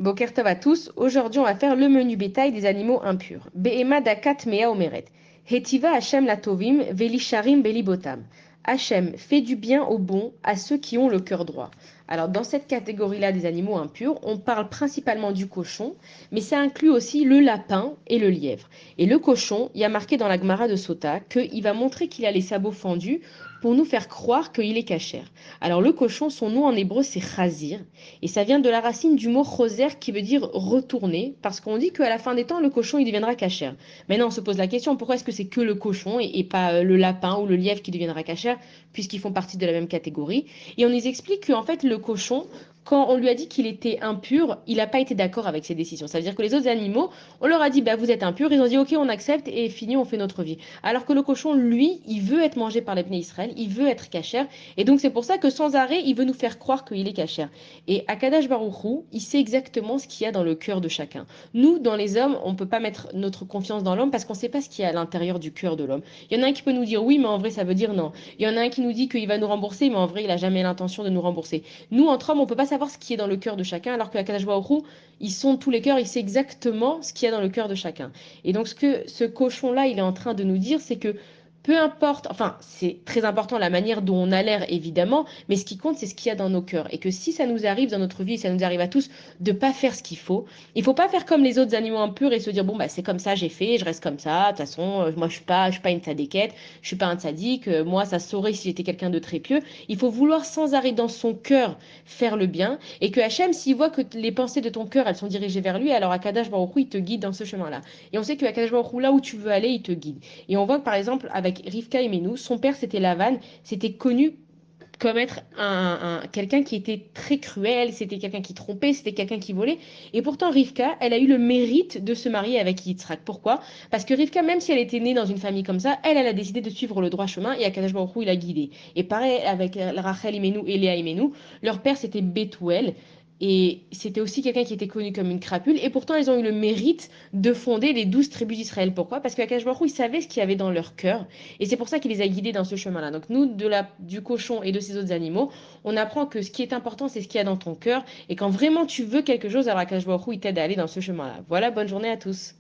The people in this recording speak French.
Boker Tov à tous. Aujourd'hui, on va faire le menu bétail des animaux impurs. Behema dakat mea omeret. Hetiva Hachem la tovim velisharim belibotam. Hachem fait du bien aux bons, à ceux qui ont le cœur droit. Alors, dans cette catégorie-là des animaux impurs, on parle principalement du cochon, mais ça inclut aussi le lapin et le lièvre. Et le cochon, il y a marqué dans la Gemara de Sota qu'il va montrer qu'il a les sabots fendus pour nous faire croire qu'il est cachère. Alors, le cochon, son nom en hébreu, c'est chazir. Et ça vient de la racine du mot choser qui veut dire retourner, parce qu'on dit qu'à la fin des temps, le cochon, il deviendra cachère. Maintenant, on se pose la question, pourquoi est-ce que c'est que le cochon et pas le lapin ou le lièvre qui deviendra cachère, puisqu'ils font partie de la même catégorie. Et on nous explique qu'en fait, le cochon, quand on lui a dit qu'il était impur, il n'a pas été d'accord avec ses décisions. Ça veut dire que les autres animaux, on leur a dit, bah, vous êtes impur, ils ont dit, ok, on accepte et fini, on fait notre vie. Alors que le cochon, lui, il veut être mangé par les Bnei Israël, il veut être cachère, et donc c'est pour ça que sans arrêt, il veut nous faire croire qu'il est cachère. Et Akadash Baruch Hu, il sait exactement ce qu'il y a dans le cœur de chacun. Nous, dans les hommes, on ne peut pas mettre notre confiance dans l'homme parce qu'on ne sait pas ce qu'il y a à l'intérieur du cœur de l'homme. Il y en a un qui peut nous dire oui, mais en vrai, ça veut dire non. Il y en a un qui nous dit qu'il va nous rembourser, mais en vrai, il n'a jamais l'intention de nous rembourser. Nous, entre hommes, on ne peut pas savoir ce qui est dans le cœur de chacun, alors que Akadash Baruch Hu, ils sont tous les cœurs, il sait exactement ce qu'il y a dans le cœur de chacun. Et donc, ce que ce cochon-là, il est en train de nous dire, c'est que peu importe, enfin, c'est très important la manière dont on a l'air, évidemment, mais ce qui compte, c'est ce qu'il y a dans nos cœurs. Et que si ça nous arrive dans notre vie, ça nous arrive à tous, de pas faire ce qu'il faut, il faut pas faire comme les autres animaux impurs et se dire, bon, bah, c'est comme ça, j'ai fait, je reste comme ça, de toute façon, moi, je suis pas une tzadékette, je suis pas un tzaddik, moi, ça se saurait si j'étais quelqu'un de très pieux. Il faut vouloir sans arrêt dans son cœur faire le bien, et que Hachem, s'il voit que les pensées de ton cœur, elles sont dirigées vers lui, alors Akadosh Baruch Hu, il te guide dans ce chemin-là. Et on sait que Akadosh Baruch Hu, là où tu veux aller, il te guide. Et on voit que par exemple avec Rivka et Menou, son père c'était Lavan, c'était connu comme être quelqu'un qui était très cruel, c'était quelqu'un qui trompait, c'était quelqu'un qui volait. Et pourtant Rivka, elle a eu le mérite de se marier avec Yitzhak. Pourquoi? Parce que Rivka, même si elle était née dans une famille comme ça, elle a décidé de suivre le droit chemin et Akadosh Baruch Hu, il a guidé. Et pareil avec Rachel Imenu et Léa Imenu, leur père c'était Bethuel. Et c'était aussi quelqu'un qui était connu comme une crapule. Et pourtant, ils ont eu le mérite de fonder les 12 tribus d'Israël. Pourquoi? Parce qu'Akadosh Baruch Hu, il savait ce qu'il y avait dans leur cœur. Et c'est pour ça qu'il les a guidés dans ce chemin-là. Donc nous, du cochon et de ces autres animaux, on apprend que ce qui est important, c'est ce qu'il y a dans ton cœur. Et quand vraiment tu veux quelque chose, alors Akadosh Baruch Hu, il t'aide à aller dans ce chemin-là. Voilà, bonne journée à tous.